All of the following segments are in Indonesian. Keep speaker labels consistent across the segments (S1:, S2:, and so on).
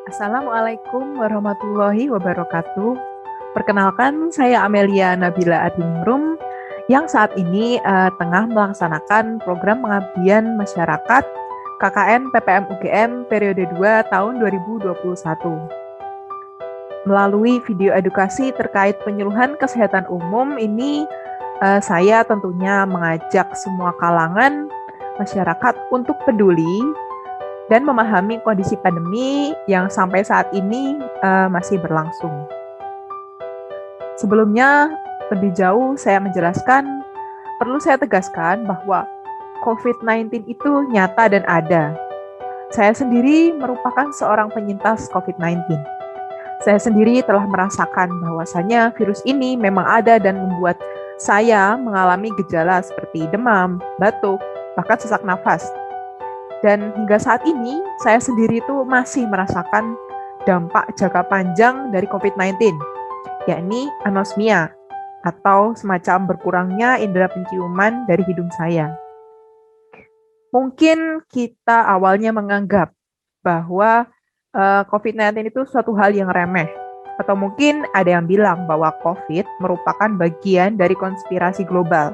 S1: Assalamualaikum warahmatullahi wabarakatuh. Perkenalkan, saya Amelia Nabila Adiningrum yang saat ini tengah melaksanakan program pengabdian masyarakat KKN PPM UGM periode 2 tahun 2021. Melalui video edukasi terkait penyuluhan kesehatan umum ini, saya tentunya mengajak semua kalangan masyarakat untuk peduli dan memahami kondisi pandemi yang sampai saat ini masih berlangsung. Sebelumnya, lebih jauh saya menjelaskan, perlu saya tegaskan bahwa COVID-19 itu nyata dan ada. Saya sendiri merupakan seorang penyintas COVID-19. Saya sendiri telah merasakan bahwasannya virus ini memang ada dan membuat saya mengalami gejala seperti demam, batuk, bahkan sesak nafas. Dan hingga saat ini, saya sendiri itu masih merasakan dampak jangka panjang dari COVID-19, yakni anosmia, atau semacam berkurangnya indera penciuman dari hidung saya. Mungkin kita awalnya menganggap bahwa COVID-19 itu suatu hal yang remeh, atau mungkin ada yang bilang bahwa COVID merupakan bagian dari konspirasi global.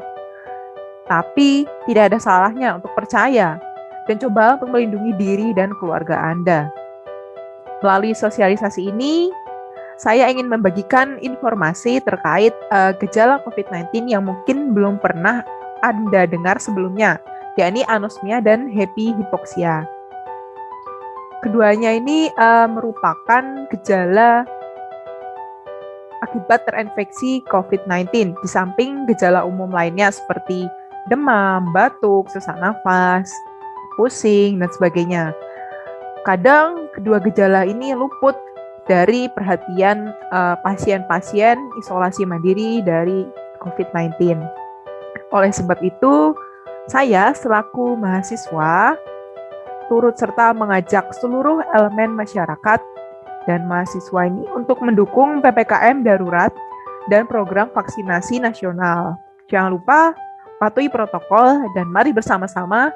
S1: Tapi tidak ada salahnya untuk percaya dan coba untuk melindungi diri dan keluarga Anda. Melalui sosialisasi ini, saya ingin membagikan informasi terkait gejala COVID-19 yang mungkin belum pernah Anda dengar sebelumnya, yakni anosmia dan happy hypoxia. Keduanya ini merupakan gejala akibat terinfeksi COVID-19, di samping gejala umum lainnya seperti demam, batuk, sesak nafas, pusing, dan sebagainya. Kadang kedua gejala ini luput dari perhatian pasien-pasien isolasi mandiri dari COVID-19. Oleh sebab itu, saya selaku mahasiswa turut serta mengajak seluruh elemen masyarakat dan mahasiswa ini untuk mendukung PPKM darurat dan program vaksinasi nasional. Jangan lupa patuhi protokol dan mari bersama-sama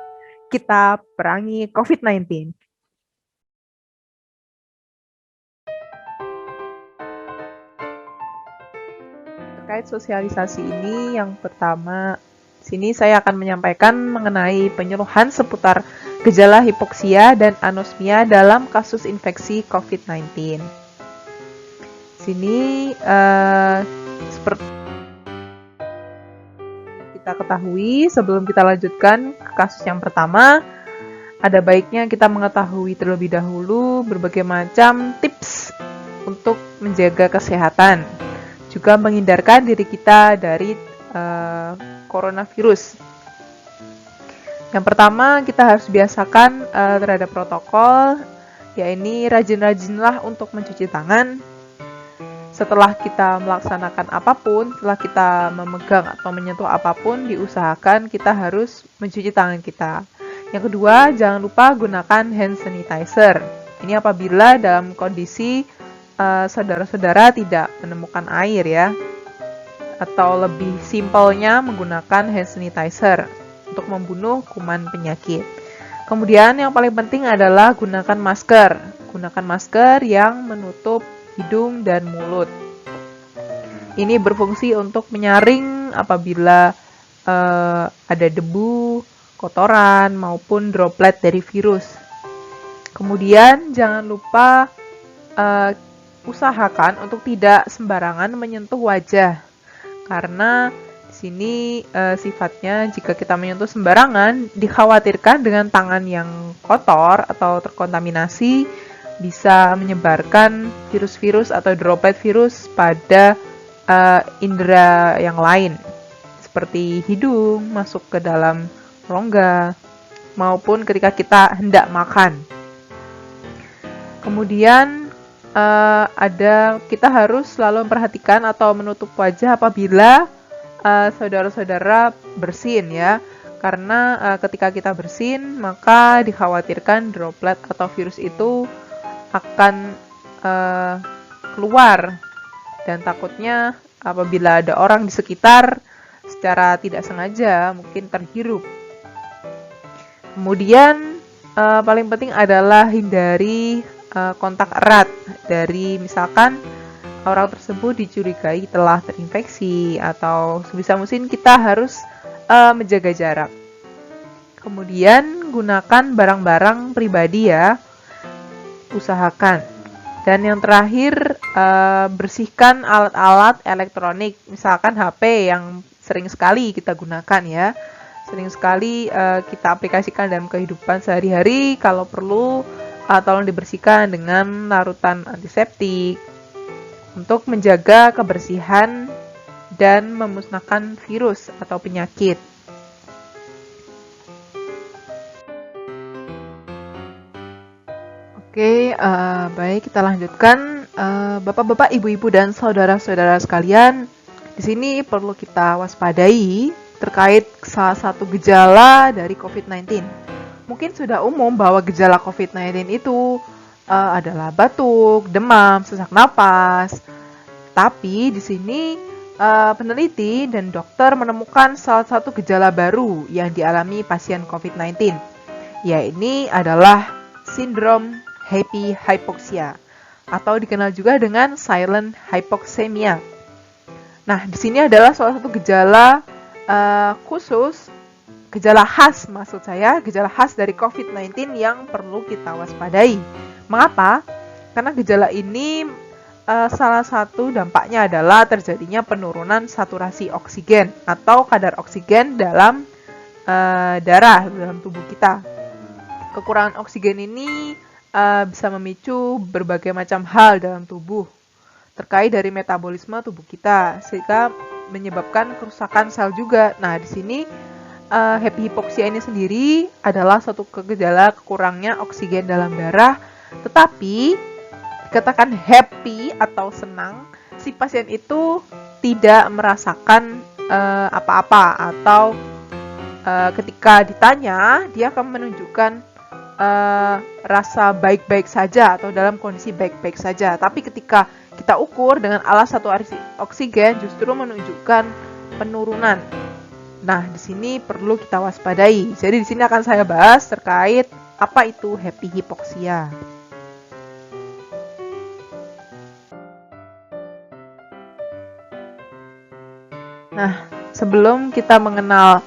S1: kita perangi COVID-19. Terkait sosialisasi ini, yang pertama, sini saya akan menyampaikan mengenai penyuluhan seputar gejala hipoksia dan anosmia dalam kasus infeksi COVID-19. Sini seperti kita ketahui, sebelum kita lanjutkan ke kasus yang pertama, ada baiknya kita mengetahui terlebih dahulu berbagai macam tips untuk menjaga kesehatan, juga menghindarkan diri kita dari coronavirus. Yang pertama, kita harus biasakan terhadap protokol, yakni rajin-rajinlah untuk mencuci tangan. Setelah kita melaksanakan apapun, setelah kita memegang atau menyentuh apapun, diusahakan kita harus mencuci tangan kita. Yang kedua, jangan lupa gunakan hand sanitizer. Ini apabila dalam kondisi saudara-saudara tidak menemukan air ya, atau lebih simpelnya menggunakan hand sanitizer untuk membunuh kuman penyakit. Kemudian yang paling penting adalah gunakan masker. Gunakan masker yang menutup hidung dan mulut. Ini berfungsi untuk menyaring apabila ada debu, kotoran, maupun droplet dari virus. Kemudian jangan lupa usahakan untuk tidak sembarangan menyentuh wajah, karena di sini sifatnya jika kita menyentuh sembarangan, dikhawatirkan dengan tangan yang kotor atau terkontaminasi bisa menyebarkan virus-virus atau droplet virus pada indera yang lain, seperti hidung, masuk ke dalam rongga, maupun ketika kita hendak makan. Kemudian kita harus selalu memperhatikan atau menutup wajah apabila saudara-saudara bersin ya, karena ketika kita bersin maka dikhawatirkan droplet atau virus itu akan keluar, dan takutnya apabila ada orang di sekitar secara tidak sengaja mungkin terhirup. Kemudian paling penting adalah hindari kontak erat dari misalkan orang tersebut dicurigai telah terinfeksi atau sebisa mungkin kita harus menjaga jarak. Kemudian gunakan barang-barang pribadi ya, usahakan. Dan yang terakhir, bersihkan alat-alat elektronik, misalkan HP yang sering sekali kita gunakan ya. Sering sekali kita aplikasikan dalam kehidupan sehari-hari. Kalau perlu, tolong dibersihkan dengan larutan antiseptik untuk menjaga kebersihan dan memusnahkan virus atau penyakit. Oke, baik, kita lanjutkan. Bapak-bapak, ibu-ibu, dan saudara-saudara sekalian, di sini perlu kita waspadai terkait salah satu gejala dari COVID-19. Mungkin sudah umum bahwa gejala COVID-19 itu adalah batuk, demam, sesak napas. Tapi di sini peneliti dan dokter menemukan salah satu gejala baru yang dialami pasien COVID-19, yaitu adalah sindrom happy hypoxia atau dikenal juga dengan silent hypoxemia. Nah, di sini adalah salah satu gejala khusus, gejala khas gejala khas dari COVID-19 yang perlu kita waspadai. Mengapa? Karena gejala ini salah satu dampaknya adalah terjadinya penurunan saturasi oksigen atau kadar oksigen dalam darah, dalam tubuh kita. Kekurangan oksigen ini bisa memicu berbagai macam hal dalam tubuh terkait dari metabolisme tubuh kita, sehingga menyebabkan kerusakan sel juga. Nah, di sini happy hypoxia ini sendiri adalah suatu gejala kekurangnya oksigen dalam darah, tetapi dikatakan happy atau senang, si pasien itu tidak merasakan apa-apa atau ketika ditanya dia akan menunjukkan rasa baik-baik saja atau dalam kondisi baik-baik saja. Tapi ketika kita ukur dengan alat saturasi oksigen justru menunjukkan penurunan. Nah, di sini perlu kita waspadai. Jadi di sini akan saya bahas terkait apa itu happy hypoxia. Nah, sebelum kita mengenal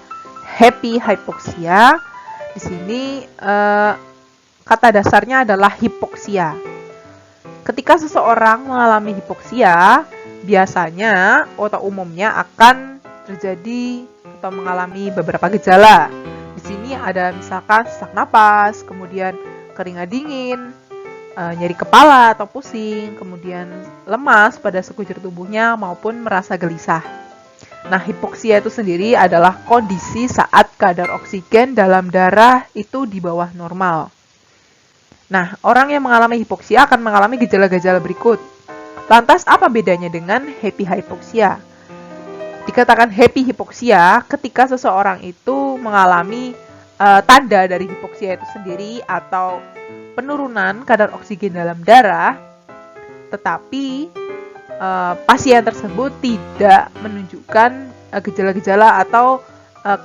S1: happy hypoxia, di sini kata dasarnya adalah hipoksia. Ketika seseorang mengalami hipoksia, biasanya atau umumnya akan terjadi atau mengalami beberapa gejala. Di sini ada misalkan sesak napas, kemudian keringat dingin, nyeri kepala atau pusing, kemudian lemas pada sekujur tubuhnya maupun merasa gelisah. Nah, hipoksia itu sendiri adalah kondisi saat kadar oksigen dalam darah itu di bawah normal. Nah, orang yang mengalami hipoksia akan mengalami gejala-gejala berikut. Lantas, apa bedanya dengan happy hypoxia? Dikatakan happy hypoxia ketika seseorang itu mengalami tanda dari hipoksia itu sendiri atau penurunan kadar oksigen dalam darah, tetapi pasien tersebut tidak menunjukkan gejala-gejala atau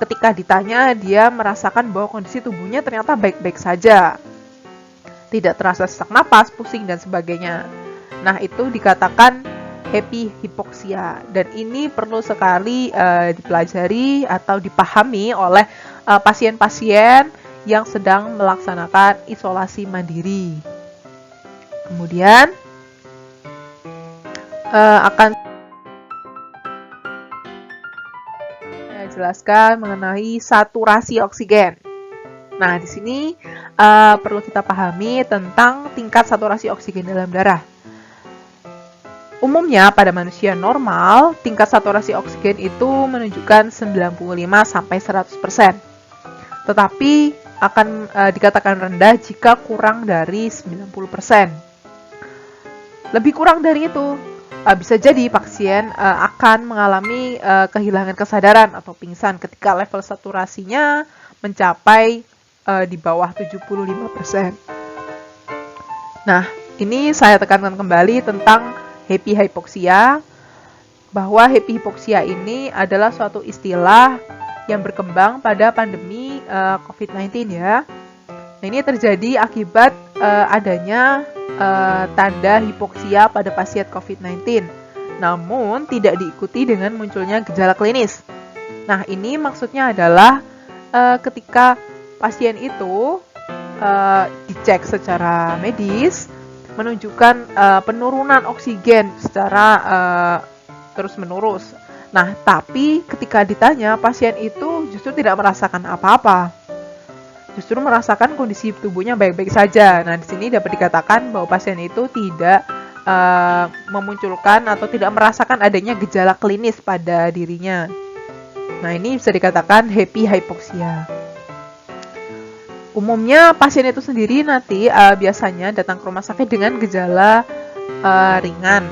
S1: ketika ditanya dia merasakan bahwa kondisi tubuhnya ternyata baik-baik saja. Tidak terasa sesak napas, pusing, dan sebagainya. Nah, itu dikatakan happy hypoxia. Dan ini perlu sekali dipelajari atau dipahami oleh pasien-pasien yang sedang melaksanakan isolasi mandiri. Kemudian akan saya jelaskan mengenai saturasi oksigen. Nah, di sini perlu kita pahami tentang tingkat saturasi oksigen dalam darah. Umumnya pada manusia normal, tingkat saturasi oksigen itu menunjukkan 95-100%. Tetapi akan dikatakan rendah jika kurang dari 90%. Lebih kurang dari itu, bisa jadi pasien akan mengalami kehilangan kesadaran atau pingsan ketika level saturasinya mencapai di bawah 75%. Nah, ini saya tekankan kembali tentang happy hypoxia, bahwa happy hypoxia ini adalah suatu istilah yang berkembang pada pandemi COVID-19 ya. Nah, ini terjadi akibat adanya tanda hipoksia pada pasien COVID-19, namun tidak diikuti dengan munculnya gejala klinis. Nah, ini maksudnya adalah ketika pasien itu dicek secara medis, menunjukkan penurunan oksigen secara terus-menerus. Nah, tapi ketika ditanya, pasien itu justru tidak merasakan apa-apa. Justru merasakan kondisi tubuhnya baik-baik saja. Nah, di sini dapat dikatakan bahwa pasien itu tidak memunculkan atau tidak merasakan adanya gejala klinis pada dirinya. Nah, ini bisa dikatakan happy hypoxia. Umumnya pasien itu sendiri nanti biasanya datang ke rumah sakit dengan gejala ringan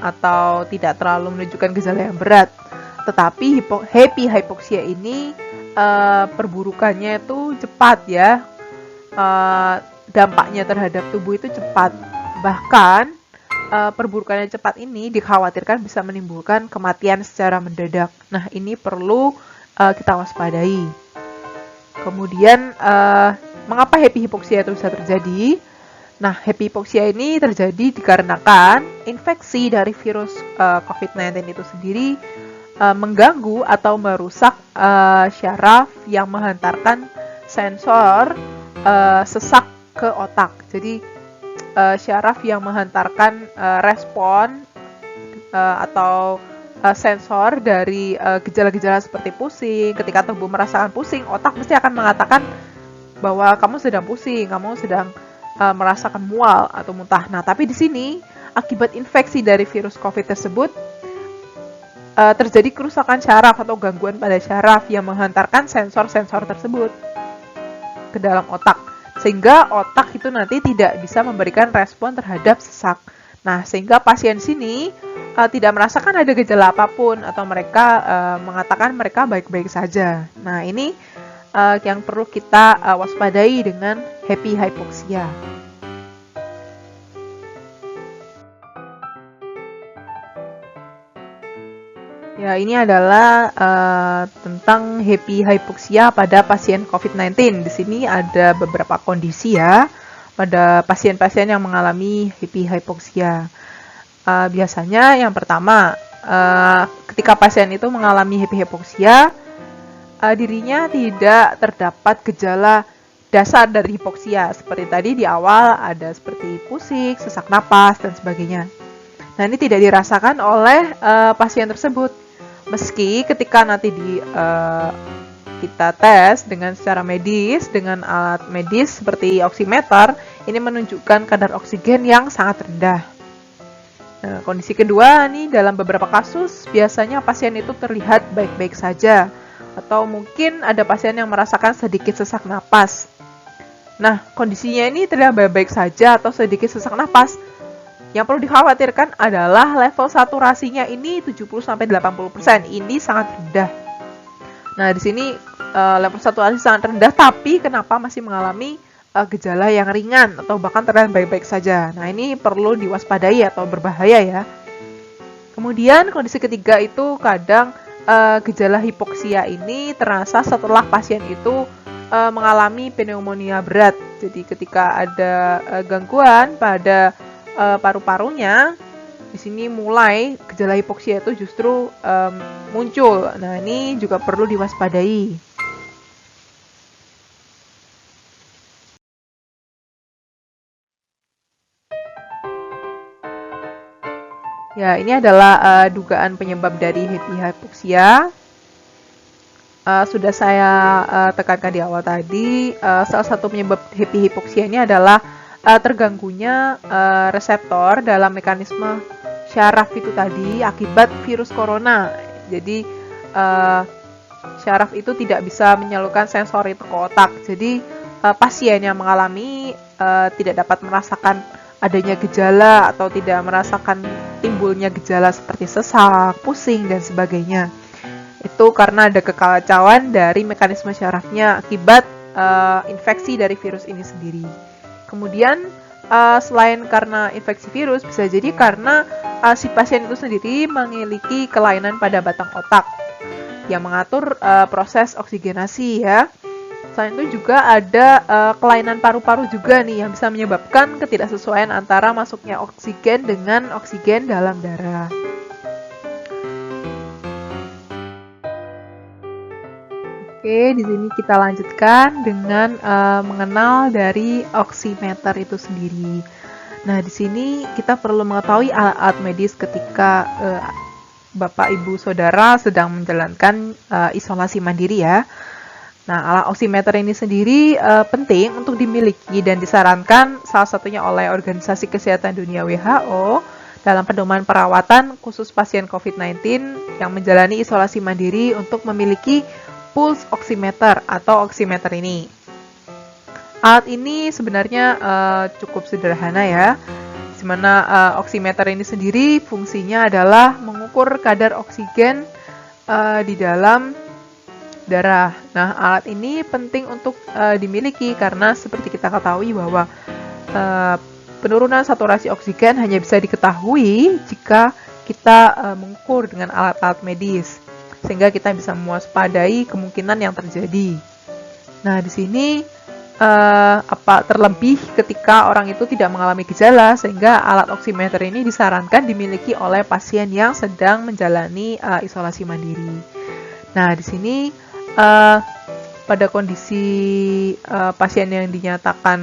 S1: atau tidak terlalu menunjukkan gejala yang berat. Tetapi happy hypoxia ini perburukannya itu cepat ya. Dampaknya terhadap tubuh itu cepat. Bahkan perburukannya cepat ini dikhawatirkan bisa menimbulkan kematian secara mendadak. Nah, ini perlu kita waspadai. Kemudian, mengapa happy hypoxia itu bisa terjadi? Nah, happy hypoxia ini terjadi dikarenakan infeksi dari virus COVID-19 itu sendiri mengganggu atau merusak syaraf yang menghantarkan sensor sesak ke otak. Jadi, syaraf yang menghantarkan respon atau sensor dari gejala-gejala seperti pusing. Ketika tubuh merasakan pusing, otak mesti akan mengatakan bahwa kamu sedang pusing, kamu sedang merasakan mual atau muntah. Nah, tapi di sini akibat infeksi dari virus COVID tersebut terjadi kerusakan syaraf atau gangguan pada syaraf yang menghantarkan sensor-sensor tersebut ke dalam otak, sehingga otak itu nanti tidak bisa memberikan respon terhadap sesak. Nah, sehingga pasien sini tidak merasakan ada gejala apapun atau mereka mengatakan mereka baik-baik saja. Nah, ini yang perlu kita waspadai dengan happy hypoxia. Ya, ini adalah tentang happy hypoxia pada pasien COVID-19. Di sini ada beberapa kondisi ya pada pasien-pasien yang mengalami happy hypoxia. Biasanya yang pertama, ketika pasien itu mengalami happy hypoxia, dirinya tidak terdapat gejala dasar dari hipoksia. Seperti tadi di awal ada seperti pusing, sesak napas, dan sebagainya. Nah, ini tidak dirasakan oleh pasien tersebut. Meski ketika nanti kita tes dengan secara medis, dengan alat medis seperti oximeter, ini menunjukkan kadar oksigen yang sangat rendah. Nah, kondisi kedua nih, dalam beberapa kasus biasanya pasien itu terlihat baik-baik saja, atau mungkin ada pasien yang merasakan sedikit sesak napas. Nah, kondisinya ini terlihat baik-baik saja atau sedikit sesak napas. Yang perlu dikhawatirkan adalah level saturasinya ini 70-80%. Ini sangat rendah. Nah, di sini level saturasi sangat rendah, tapi kenapa masih mengalami gejala yang ringan atau bahkan terlihat baik-baik saja. Nah, ini perlu diwaspadai atau berbahaya ya. Kemudian kondisi ketiga itu kadang gejala hipoksia ini terasa setelah pasien itu mengalami pneumonia berat. Jadi ketika ada gangguan pada paru-parunya, di sini mulai gejala hipoksia itu justru muncul. Nah, ini juga perlu diwaspadai. Ya, ini adalah dugaan penyebab dari happy hypoxia. Sudah saya tekankan di awal tadi, salah satu penyebab happy hypoxia ini adalah terganggunya reseptor dalam mekanisme syaraf itu tadi akibat virus corona. Jadi syaraf itu tidak bisa menyalurkan sensor itu ke otak. Jadi pasien yang mengalami tidak dapat merasakan adanya gejala atau tidak merasakan timbulnya gejala seperti sesak, pusing, dan sebagainya. Itu karena ada kekacauan dari mekanisme syarafnya akibat infeksi dari virus ini sendiri. Kemudian selain karena infeksi virus, bisa jadi karena si pasien itu sendiri memiliki kelainan pada batang otak yang mengatur proses oksigenasi ya. Selain itu juga ada kelainan paru-paru juga nih yang bisa menyebabkan ketidaksesuaian antara masuknya oksigen dengan oksigen dalam darah. Oke, di sini kita lanjutkan dengan mengenal dari oximeter itu sendiri. Nah, di sini kita perlu mengetahui alat-alat medis ketika Bapak, Ibu, Saudara sedang menjalankan isolasi mandiri ya. Nah, alat oximeter ini sendiri penting untuk dimiliki dan disarankan salah satunya oleh Organisasi Kesehatan Dunia WHO dalam pedoman perawatan khusus pasien COVID-19 yang menjalani isolasi mandiri untuk memiliki pulse oximeter atau oximeter ini. Alat ini sebenarnya cukup sederhana ya, di mana oximeter ini sendiri fungsinya adalah mengukur kadar oksigen di dalam darah. Nah, alat ini penting untuk dimiliki karena seperti kita ketahui bahwa penurunan saturasi oksigen hanya bisa diketahui jika kita mengukur dengan alat-alat medis, sehingga kita bisa mewaspadai kemungkinan yang terjadi. Nah, di sini terlebih ketika orang itu tidak mengalami gejala, sehingga alat oximeter ini disarankan dimiliki oleh pasien yang sedang menjalani isolasi mandiri. Nah, di sini pada kondisi pasien yang dinyatakan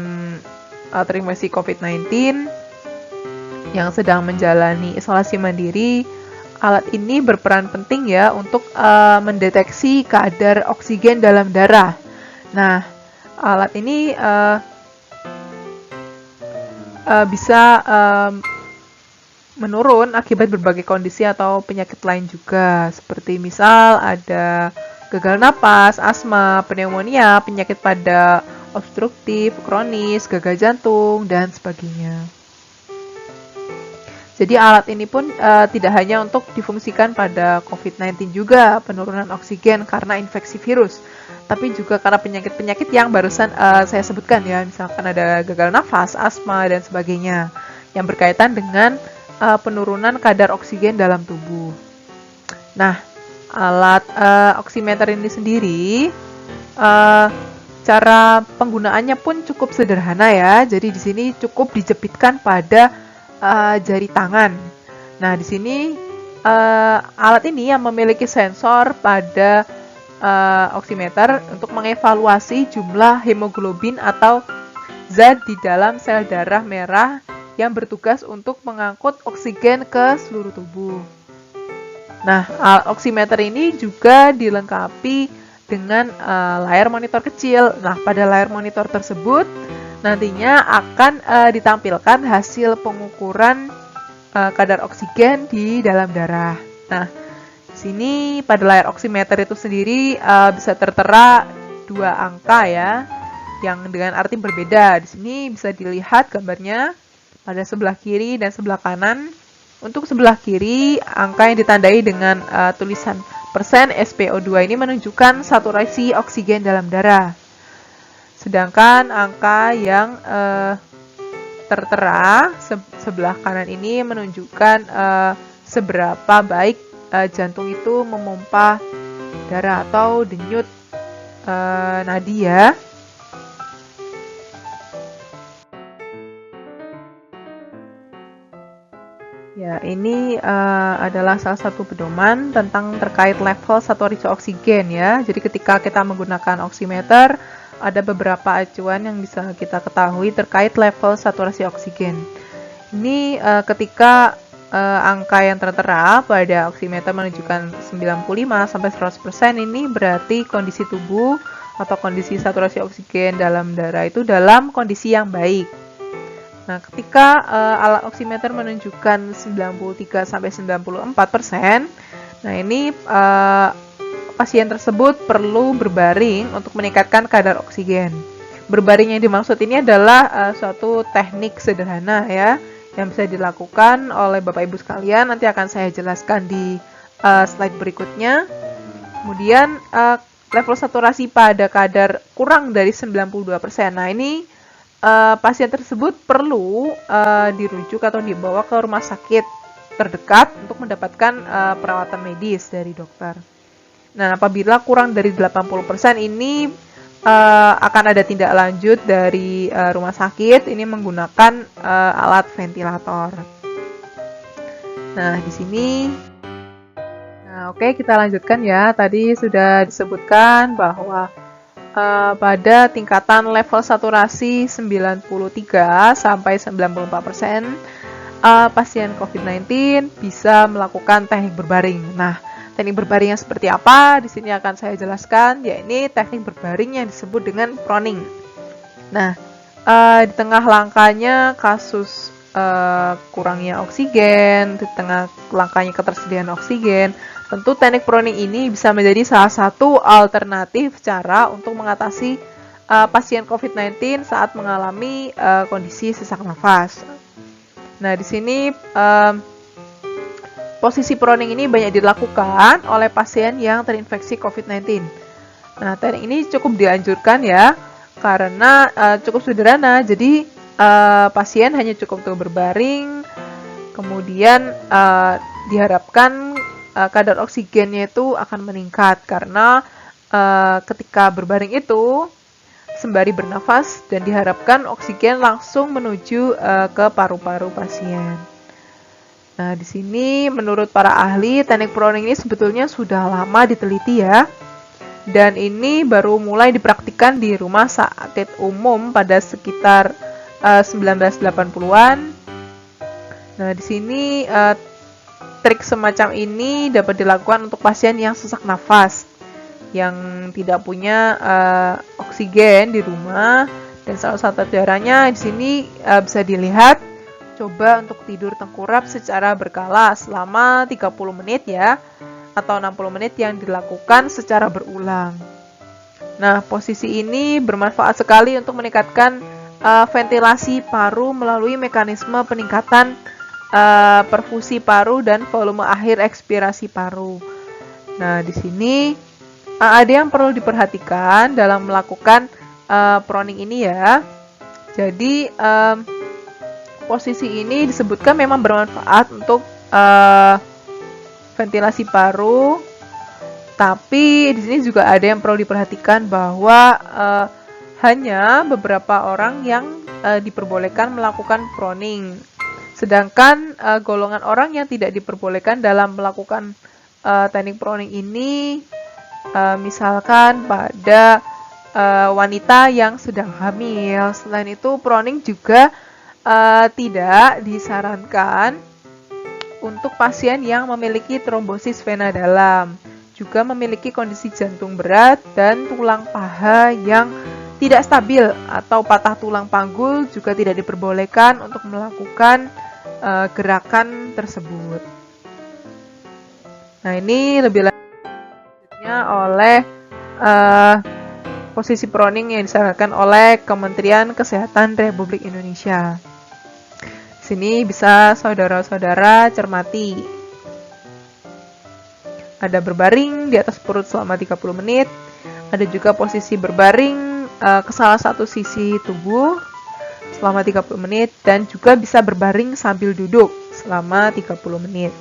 S1: terinfeksi COVID-19 yang sedang menjalani isolasi mandiri, alat ini berperan penting ya untuk mendeteksi kadar oksigen dalam darah. Nah, alat ini bisa menurun akibat berbagai kondisi atau penyakit lain juga, seperti misal ada gagal napas, asma, pneumonia, penyakit pada obstruktif, kronis, gagal jantung, dan sebagainya. Jadi alat ini pun tidak hanya untuk difungsikan pada COVID-19 juga, penurunan oksigen karena infeksi virus, tapi juga karena penyakit-penyakit yang barusan saya sebutkan ya, misalkan ada gagal nafas, asma, dan sebagainya, yang berkaitan dengan penurunan kadar oksigen dalam tubuh. Nah, alat oximeter ini sendiri, cara penggunaannya pun cukup sederhana ya. Jadi di sini cukup dijepitkan pada jari tangan. Nah, di sini alat ini yang memiliki sensor pada oximeter untuk mengevaluasi jumlah hemoglobin atau zat di dalam sel darah merah yang bertugas untuk mengangkut oksigen ke seluruh tubuh. Nah, alat oximeter ini juga dilengkapi dengan layar monitor kecil. Nah, pada layar monitor tersebut nantinya akan ditampilkan hasil pengukuran kadar oksigen di dalam darah. Nah, di sini pada layar oximeter itu sendiri bisa tertera dua angka ya, yang dengan arti berbeda. Di sini bisa dilihat gambarnya pada sebelah kiri dan sebelah kanan. Untuk sebelah kiri, angka yang ditandai dengan tulisan persen SpO2 ini menunjukkan saturasi oksigen dalam darah. Sedangkan angka yang tertera sebelah kanan ini menunjukkan seberapa baik jantung itu memompa darah atau denyut nadi ya. Ya, ini adalah salah satu pedoman tentang terkait level saturasi oksigen ya. Jadi ketika kita menggunakan oximeter, ada beberapa acuan yang bisa kita ketahui terkait level saturasi oksigen. Ini ketika angka yang tertera pada oximeter menunjukkan 95-100%, ini berarti kondisi tubuh atau kondisi saturasi oksigen dalam darah itu dalam kondisi yang baik. Nah, ketika alat oximeter menunjukkan 93-94%, nah ini pasien tersebut perlu berbaring untuk meningkatkan kadar oksigen. Berbaring yang dimaksud ini adalah suatu teknik sederhana ya, yang bisa dilakukan oleh Bapak Ibu sekalian. Nanti akan saya jelaskan di slide berikutnya. Kemudian level saturasi pada kadar kurang dari 92%. Nah, ini pasien tersebut perlu dirujuk atau dibawa ke rumah sakit terdekat untuk mendapatkan perawatan medis dari dokter. Nah, apabila kurang dari 80% ini akan ada tindak lanjut dari rumah sakit ini menggunakan alat ventilator. Nah, di sini oke, kita lanjutkan ya. Tadi sudah disebutkan bahwa pada tingkatan level saturasi 93 sampai 94%, pasien COVID-19 bisa melakukan teknik berbaring. Nah, teknik berbaring yang seperti apa? Di sini akan saya jelaskan, yakni teknik berbaring yang disebut dengan proning. Nah, di tengah langkanya kasus kurangnya oksigen, di tengah langkanya ketersediaan oksigen, tentu teknik proning ini bisa menjadi salah satu alternatif cara untuk mengatasi pasien COVID-19 saat mengalami kondisi sesak nafas. Nah, di sini posisi proning ini banyak dilakukan oleh pasien yang terinfeksi COVID-19. Nah, teknik ini cukup dianjurkan ya, karena cukup sederhana. Jadi, pasien hanya cukup untuk berbaring, kemudian diharapkan kadar oksigennya itu akan meningkat karena ketika berbaring itu sembari bernafas dan diharapkan oksigen langsung menuju ke paru-paru pasien. Nah, di sini menurut para ahli teknik proning ini sebetulnya sudah lama diteliti ya. Dan ini baru mulai dipraktikkan di rumah sakit umum pada sekitar 1980-an. Nah, di sini trik semacam ini dapat dilakukan untuk pasien yang sesak nafas, yang tidak punya oksigen di rumah. Dan salah satu caranya di sini bisa dilihat, coba untuk tidur tengkurap secara berkala selama 30 menit ya, atau 60 menit yang dilakukan secara berulang. Nah, posisi ini bermanfaat sekali untuk meningkatkan ventilasi paru melalui mekanisme peningkatan perfusi paru dan volume akhir ekspirasi paru. Nah, di sini ada yang perlu diperhatikan dalam melakukan proning ini ya. Jadi posisi ini disebutkan memang bermanfaat untuk ventilasi paru, tapi di sini juga ada yang perlu diperhatikan bahwa hanya beberapa orang yang diperbolehkan melakukan proning. Sedangkan golongan orang yang tidak diperbolehkan dalam melakukan teknik proning ini, misalkan pada wanita yang sedang hamil. Selain itu, proning juga tidak disarankan untuk pasien yang memiliki trombosis vena dalam, juga memiliki kondisi jantung berat dan tulang paha yang tidak stabil atau patah tulang panggul juga tidak diperbolehkan untuk melakukan gerakan tersebut. Nah, ini lebih lanjutnya oleh posisi proning yang disarankan oleh Kementerian Kesehatan Republik Indonesia. Di sini bisa saudara-saudara cermati. Ada berbaring di atas perut selama 30 menit. Ada juga posisi berbaring ke salah satu sisi tubuh selama 30 menit, dan juga bisa berbaring sambil duduk selama 30 menit.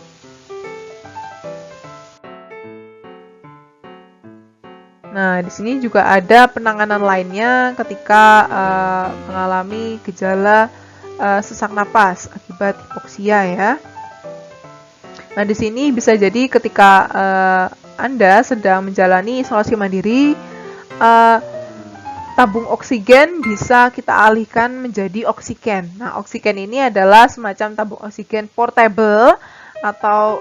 S1: Nah, di sini juga ada penanganan lainnya ketika mengalami gejala sesak napas akibat hipoksia ya. Nah, di sini bisa jadi ketika Anda sedang menjalani isolasi mandiri, tabung oksigen bisa kita alihkan menjadi oksigen. Nah, oksigen ini adalah semacam tabung oksigen portable atau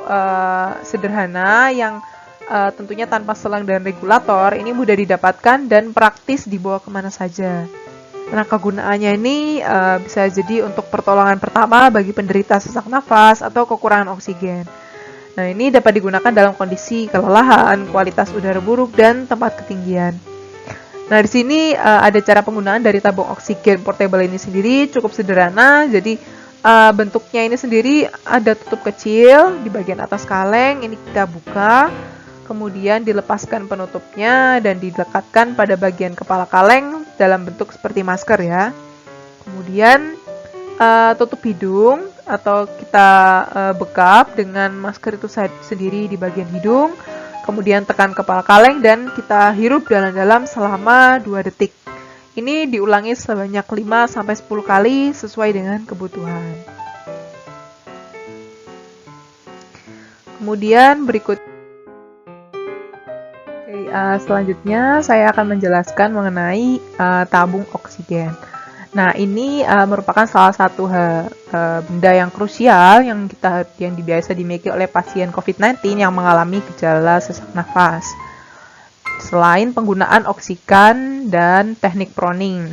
S1: sederhana yang tentunya tanpa selang dan regulator. Ini mudah didapatkan dan praktis dibawa kemana saja. Nah, kegunaannya ini bisa jadi untuk pertolongan pertama bagi penderita sesak nafas atau kekurangan oksigen. Nah, ini dapat digunakan dalam kondisi kelelahan, kualitas udara buruk, dan tempat ketinggian. Nah, di sini ada cara penggunaan dari tabung oksigen portable ini sendiri cukup sederhana. Jadi bentuknya ini sendiri ada tutup kecil di bagian atas kaleng. Ini kita buka, kemudian dilepaskan penutupnya dan dilekatkan pada bagian kepala kaleng dalam bentuk seperti masker ya. Kemudian tutup hidung atau kita bekap dengan masker itu sendiri di bagian hidung. kemudian tekan kepala kaleng dan kita hirup dalam-dalam selama 2 detik. Ini diulangi sebanyak 5-10 kali sesuai dengan kebutuhan. Kemudian selanjutnya saya akan menjelaskan mengenai tabung oksigen. Nah, ini merupakan salah satu benda yang krusial yang biasa dimiliki oleh pasien COVID-19 yang mengalami gejala sesak nafas. Selain penggunaan oksigen dan teknik proning.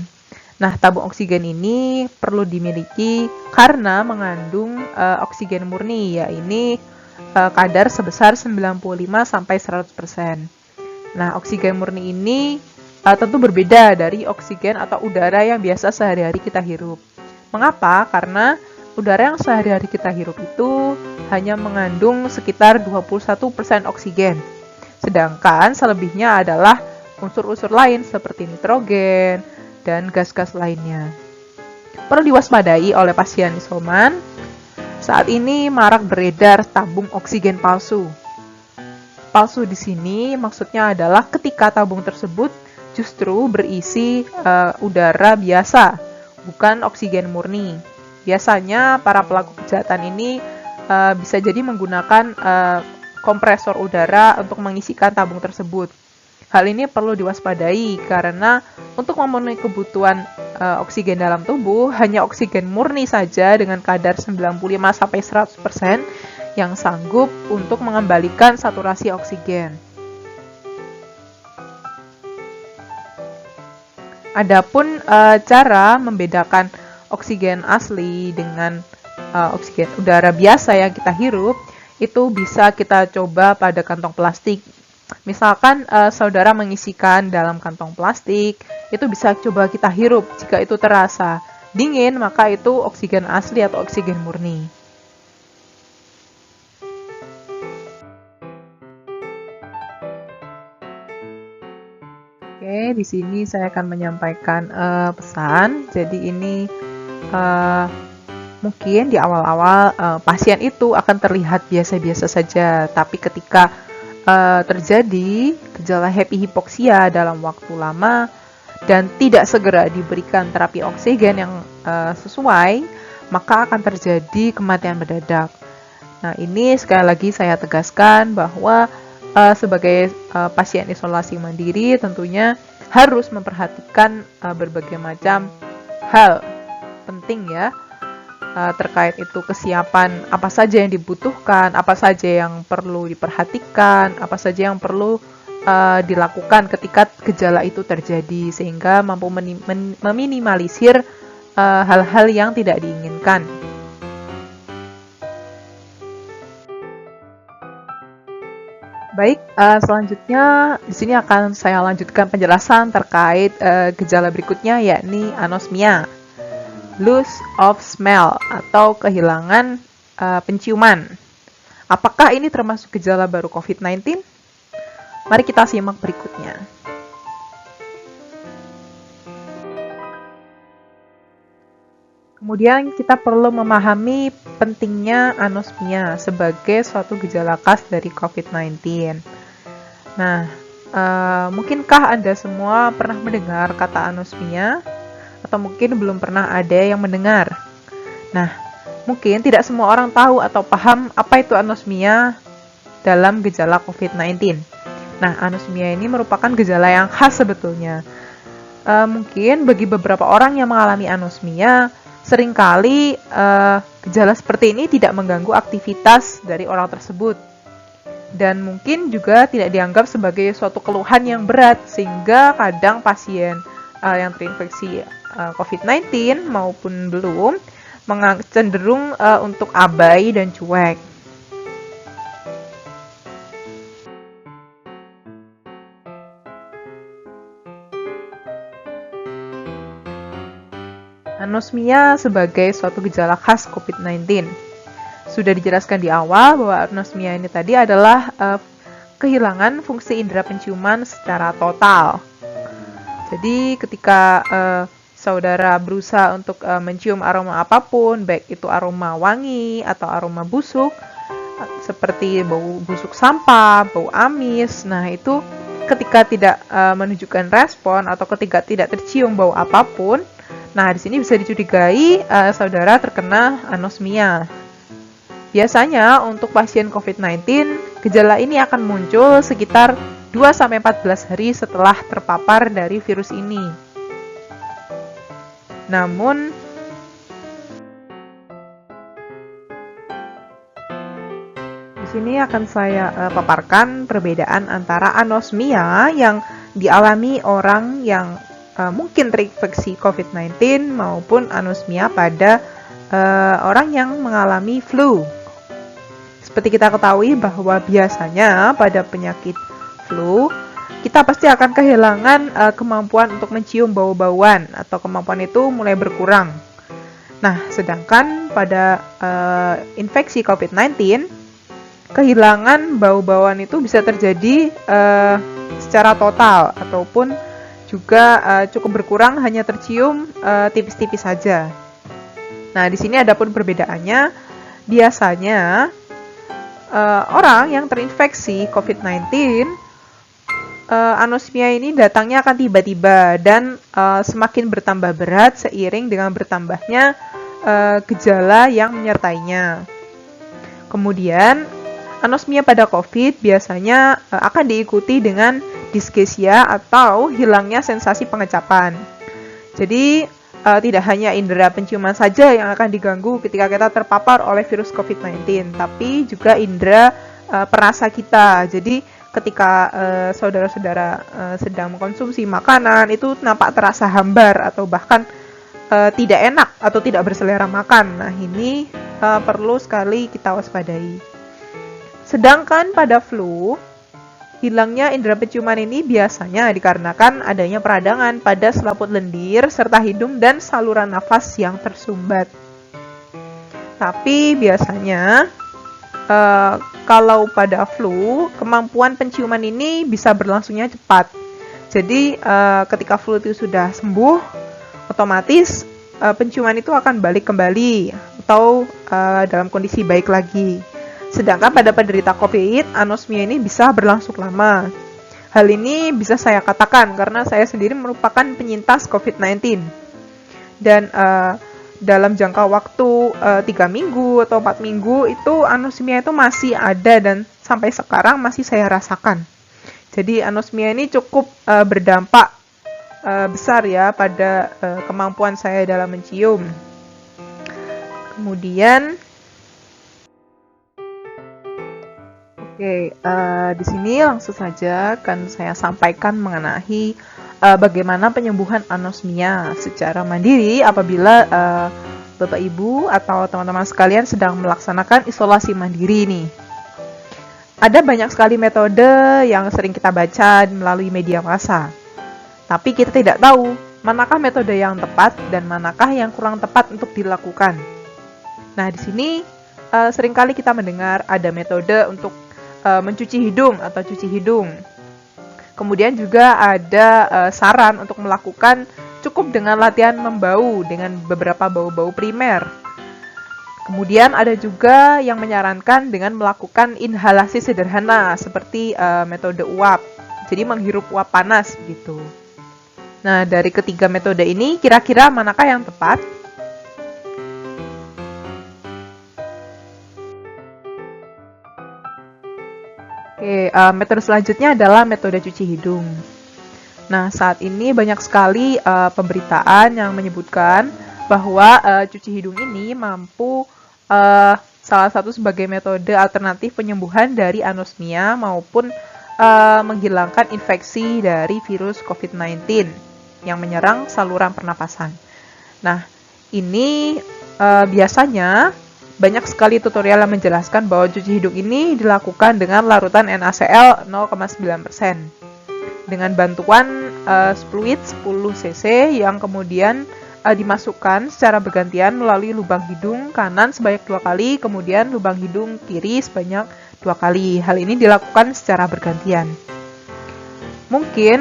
S1: Nah, tabung oksigen ini perlu dimiliki karena mengandung oksigen murni, yaitu kadar sebesar 95-100%. Nah, oksigen murni ini tentu berbeda dari oksigen atau udara yang biasa sehari-hari kita hirup. Mengapa? Karena udara yang sehari-hari kita hirup itu hanya mengandung sekitar 21% oksigen. Sedangkan selebihnya adalah unsur-unsur lain seperti nitrogen dan gas-gas lainnya. Perlu diwaspadai oleh pasien isoman. Saat ini marak beredar tabung oksigen palsu. Palsu di sini maksudnya adalah ketika tabung tersebut justru berisi udara biasa, bukan oksigen murni. Biasanya para pelaku kejahatan ini bisa jadi menggunakan kompresor udara untuk mengisikan tabung tersebut. Hal ini perlu diwaspadai karena untuk memenuhi kebutuhan oksigen dalam tubuh, hanya oksigen murni saja dengan kadar 95-100% yang sanggup untuk mengembalikan saturasi oksigen. Adapun cara membedakan oksigen asli dengan oksigen udara biasa yang kita hirup, itu bisa kita coba pada kantong plastik. Misalkan saudara mengisikan dalam kantong plastik, itu bisa coba kita hirup. Jika itu terasa dingin, maka itu oksigen asli atau oksigen murni. Oke, di sini saya akan menyampaikan pesan. Jadi ini mungkin di awal-awal pasien itu akan terlihat biasa-biasa saja, tapi ketika terjadi gejala happy hipoksia dalam waktu lama dan tidak segera diberikan terapi oksigen yang sesuai, maka akan terjadi kematian mendadak. Nah, ini sekali lagi saya tegaskan bahwa sebagai pasien isolasi mandiri tentunya harus memperhatikan berbagai macam hal penting ya, terkait itu kesiapan apa saja yang dibutuhkan, apa saja yang perlu diperhatikan, apa saja yang perlu dilakukan ketika gejala itu terjadi sehingga mampu meminimalisir hal-hal yang tidak diinginkan. Baik, selanjutnya di sini akan saya lanjutkan penjelasan terkait gejala berikutnya, yakni anosmia, loss of smell atau kehilangan penciuman. Apakah ini termasuk gejala baru COVID-19? Mari kita simak berikutnya. Kemudian kita perlu memahami pentingnya anosmia sebagai suatu gejala khas dari COVID-19. Nah, mungkinkah Anda semua pernah mendengar kata anosmia? Atau mungkin belum pernah ada yang mendengar? Nah, mungkin tidak semua orang tahu atau paham apa itu anosmia dalam gejala COVID-19. Nah, anosmia ini merupakan gejala yang khas sebetulnya. Mungkin bagi beberapa orang yang mengalami anosmia, seringkali gejala seperti ini tidak mengganggu aktivitas dari orang tersebut dan mungkin juga tidak dianggap sebagai suatu keluhan yang berat sehingga kadang pasien yang terinfeksi COVID-19 maupun belum cenderung untuk abai dan cuek. Anosmia sebagai suatu gejala khas COVID-19. Sudah dijelaskan di awal bahwa anosmia ini tadi adalah kehilangan fungsi indera penciuman secara total. Jadi ketika saudara berusaha untuk mencium aroma apapun, baik itu aroma wangi atau aroma busuk, seperti bau busuk sampah, bau amis. Nah, itu ketika tidak menunjukkan respon atau ketika tidak tercium bau apapun, nah di sini bisa dicurigai saudara terkena anosmia. Biasanya untuk pasien COVID-19, gejala ini akan muncul sekitar 2-14 hari setelah terpapar dari virus ini. Namun, di sini akan saya paparkan perbedaan antara anosmia yang dialami orang yang mungkin terinfeksi COVID-19 maupun anosmia pada orang yang mengalami flu. Seperti kita ketahui bahwa biasanya pada penyakit flu, kita pasti akan kehilangan kemampuan untuk mencium bau-bauan atau kemampuan itu mulai berkurang. Nah, sedangkan pada infeksi COVID-19, kehilangan bau-bauan itu bisa terjadi secara total ataupun juga cukup berkurang, hanya tercium tipis-tipis saja. Nah, di sini ada pun perbedaannya. Biasanya orang yang terinfeksi COVID-19, anosmia ini datangnya akan tiba-tiba dan semakin bertambah berat seiring dengan bertambahnya gejala yang menyertainya. Kemudian, anosmia pada COVID biasanya akan diikuti dengan disgesia atau hilangnya sensasi pengecapan. Jadi, tidak hanya indera penciuman saja yang akan diganggu ketika kita terpapar oleh virus COVID-19, tapi juga indera perasa kita. Jadi ketika saudara-saudara sedang mengkonsumsi makanan, itu nampak terasa hambar atau bahkan tidak enak atau tidak berselera makan. Nah, ini perlu sekali kita waspadai. Sedangkan pada flu, hilangnya indera penciuman ini biasanya dikarenakan adanya peradangan pada selaput lendir serta hidung dan saluran nafas yang tersumbat. Tapi biasanya kalau pada flu, kemampuan penciuman ini bisa berlangsungnya cepat. Jadi ketika flu itu sudah sembuh, otomatis penciuman itu akan balik kembali atau dalam kondisi baik lagi. Sedangkan pada penderita COVID, anosmia ini bisa berlangsung lama. Hal ini bisa saya katakan karena saya sendiri merupakan penyintas COVID-19. Dan dalam jangka waktu 3 minggu atau 4 minggu itu anosmia itu masih ada dan sampai sekarang masih saya rasakan. Jadi anosmia ini cukup berdampak besar ya pada kemampuan saya dalam mencium. Kemudian di sini langsung saja akan saya sampaikan mengenai bagaimana penyembuhan anosmia secara mandiri apabila Bapak Ibu atau teman-teman sekalian sedang melaksanakan isolasi mandiri nih. Ada banyak sekali metode yang sering kita baca melalui media massa. Tapi kita tidak tahu manakah metode yang tepat dan manakah yang kurang tepat untuk dilakukan. Nah, di sini seringkali kita mendengar ada metode untuk mencuci hidung atau cuci hidung. Kemudian juga ada saran untuk melakukan cukup dengan latihan membau dengan beberapa bau-bau primer. Kemudian ada juga yang menyarankan dengan melakukan inhalasi sederhana seperti metode uap. Jadi menghirup uap panas gitu. Nah, dari ketiga metode ini kira-kira manakah yang tepat? Metode selanjutnya adalah metode cuci hidung. Nah, saat ini banyak sekali pemberitaan yang menyebutkan bahwa cuci hidung ini mampu salah satu sebagai metode alternatif penyembuhan dari anosmia maupun menghilangkan infeksi dari virus COVID-19 yang menyerang saluran pernapasan. Nah, ini biasanya banyak sekali tutorial yang menjelaskan bahwa cuci hidung ini dilakukan dengan larutan NaCl 0,9% dengan bantuan fluid 10 cc yang kemudian dimasukkan secara bergantian melalui lubang hidung kanan sebanyak 2 kali, kemudian lubang hidung kiri sebanyak 2 kali. Hal ini dilakukan secara bergantian. Mungkin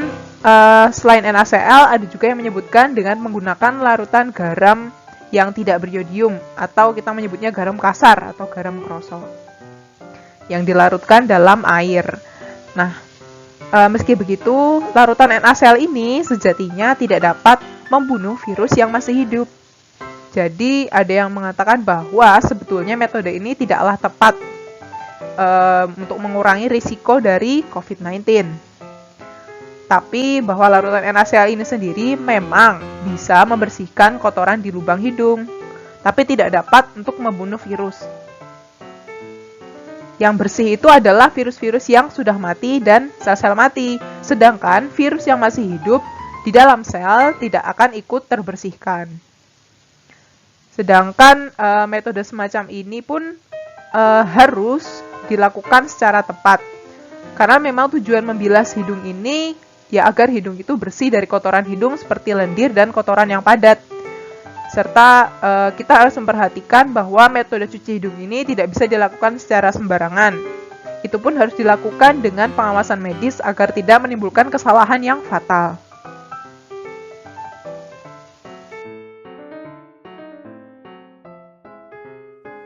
S1: selain NaCl ada juga yang menyebutkan dengan menggunakan larutan garam yang tidak beriodium atau kita menyebutnya garam kasar atau garam krosol. yang dilarutkan dalam air. Nah, meski begitu, larutan NaCl ini sejatinya tidak dapat membunuh virus yang masih hidup. Jadi, ada yang mengatakan bahwa sebetulnya metode ini tidaklah tepat untuk mengurangi risiko dari COVID-19. Tapi bahwa larutan NaCl ini sendiri memang bisa membersihkan kotoran di lubang hidung, tapi tidak dapat untuk membunuh virus. Yang bersih itu adalah virus-virus yang sudah mati dan sel-sel mati, sedangkan virus yang masih hidup di dalam sel tidak akan ikut terbersihkan. Sedangkan metode semacam ini pun harus dilakukan secara tepat. Karena memang tujuan membilas hidung ini ya agar hidung itu bersih dari kotoran hidung seperti lendir dan kotoran yang padat. Serta kita harus memperhatikan bahwa metode cuci hidung ini tidak bisa dilakukan secara sembarangan. Itu pun harus dilakukan dengan pengawasan medis agar tidak menimbulkan kesalahan yang fatal.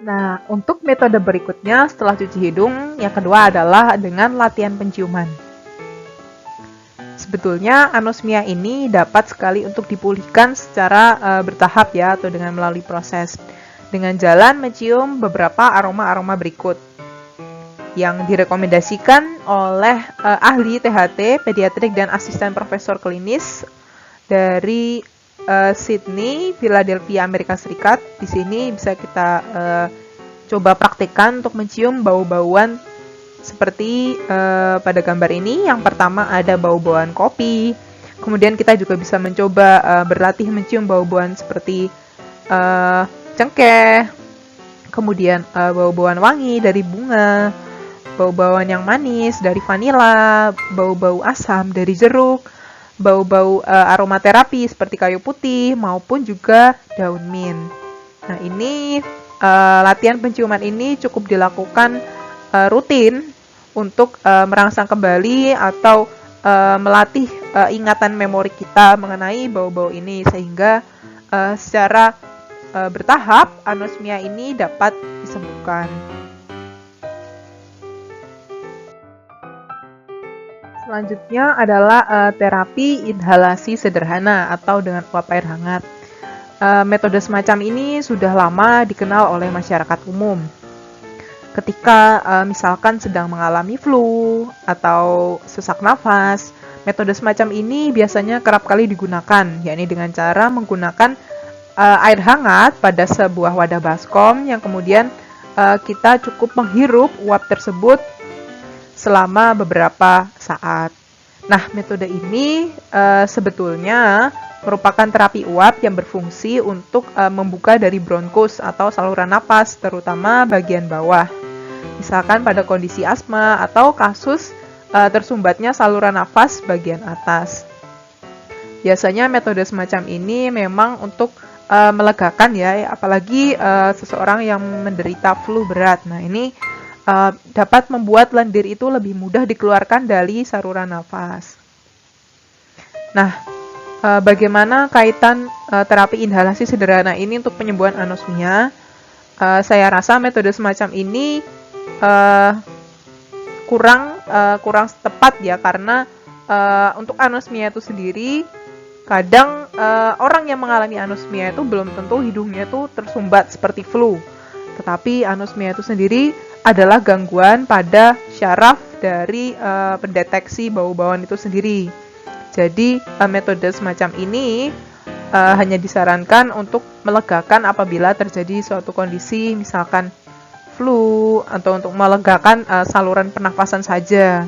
S1: Nah, untuk metode berikutnya setelah cuci hidung, yang kedua adalah dengan latihan penciuman. Sebetulnya anosmia ini dapat sekali untuk dipulihkan secara bertahap ya, atau dengan melalui proses. Dengan jalan mencium beberapa aroma-aroma berikut. Yang direkomendasikan oleh ahli THT, pediatrik dan asisten profesor klinis dari Sydney, Philadelphia, Amerika Serikat. Di sini bisa kita coba praktekkan untuk mencium bau-bauan seperti pada gambar ini. Yang pertama ada bau-bauan kopi. Kemudian kita juga bisa mencoba berlatih mencium bau-bauan seperti cengkeh. Kemudian bau-bauan wangi dari bunga, bau-bauan yang manis dari vanila, bau-bau asam dari jeruk, bau-bau aromaterapi seperti kayu putih maupun juga daun mint. Nah, ini latihan penciuman ini cukup dilakukan rutin untuk merangsang kembali atau melatih ingatan memori kita mengenai bau-bau ini sehingga secara bertahap anosmia ini dapat disembuhkan. Selanjutnya adalah terapi inhalasi sederhana atau dengan uap air hangat. Metode semacam ini sudah lama dikenal oleh masyarakat umum. Ketika misalkan sedang mengalami flu atau sesak nafas, metode semacam ini biasanya kerap kali digunakan, yakni dengan cara menggunakan air hangat pada sebuah wadah baskom yang kemudian kita cukup menghirup uap tersebut selama beberapa saat. Nah, metode ini sebetulnya merupakan terapi uap yang berfungsi untuk membuka dari bronkus atau saluran napas, terutama bagian bawah. Misalkan pada kondisi asma atau kasus tersumbatnya saluran nafas bagian atas. Biasanya metode semacam ini memang untuk melegakan ya, apalagi seseorang yang menderita flu berat. Nah, ini dapat membuat lendir itu lebih mudah dikeluarkan dari saluran nafas. Nah, bagaimana kaitan terapi inhalasi sederhana ini untuk penyembuhan anosmia? Saya rasa metode semacam ini kurang tepat ya, karena untuk anosmia itu sendiri kadang orang yang mengalami anosmia itu belum tentu hidungnya itu tersumbat seperti flu. Tetapi anosmia itu sendiri adalah gangguan pada syaraf dari pendeteksi bau-bauan itu sendiri. Jadi metode semacam ini hanya disarankan untuk melegakan apabila terjadi suatu kondisi misalkan flu atau untuk melegakan saluran pernafasan saja.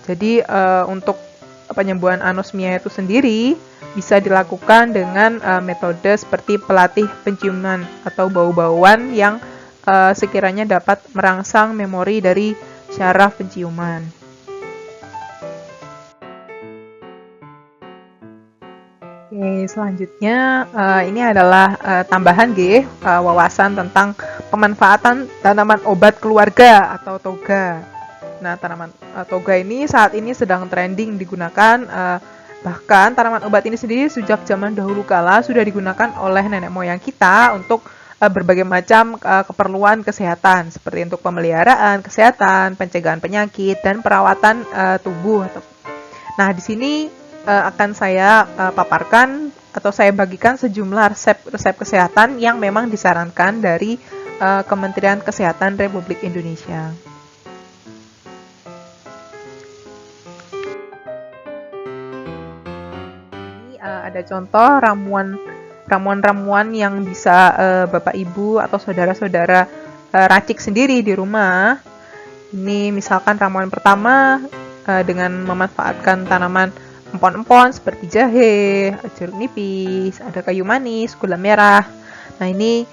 S1: Jadi untuk penyembuhan anosmia itu sendiri bisa dilakukan dengan metode seperti pelatih penciuman atau bau-bauan yang sekiranya dapat merangsang memori dari syaraf penciuman. Oke, selanjutnya ini adalah tambahan wawasan tentang pemanfaatan tanaman obat keluarga atau toga. Nah, tanaman toga ini saat ini sedang trending digunakan, bahkan tanaman obat ini sendiri sejak zaman dahulu kala sudah digunakan oleh nenek moyang kita untuk berbagai macam keperluan kesehatan seperti untuk pemeliharaan kesehatan, pencegahan penyakit dan perawatan tubuh. Nah, di sini akan saya paparkan atau saya bagikan sejumlah resep kesehatan yang memang disarankan dari Kementerian Kesehatan Republik Indonesia. Ini ada contoh ramuan-ramuan yang bisa Bapak Ibu atau saudara-saudara racik sendiri di rumah. Ini misalkan ramuan pertama dengan memanfaatkan tanaman empon-empon seperti jahe, jeruk nipis, ada kayu manis, gula merah. Nah, ini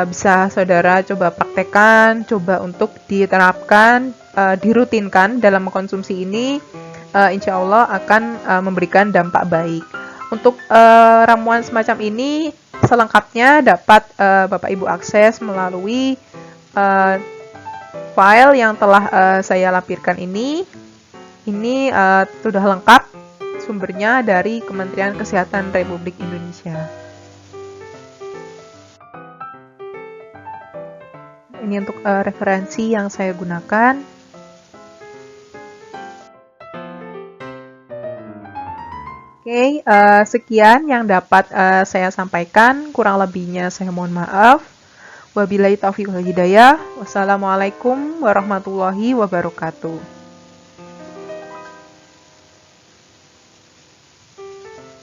S1: bisa saudara coba praktekkan, coba untuk diterapkan, dirutinkan dalam mengkonsumsi ini, insya Allah akan memberikan dampak baik. Untuk ramuan semacam ini selengkapnya dapat Bapak Ibu akses melalui file yang telah saya lampirkan ini. Ini sudah lengkap. Sumbernya dari Kementerian Kesehatan Republik Indonesia. Ini untuk referensi yang saya gunakan. Oke, sekian yang dapat saya sampaikan. Kurang lebihnya saya mohon maaf. Wabillahi taufiq wal hidayah. Wassalamualaikum warahmatullahi wabarakatuh.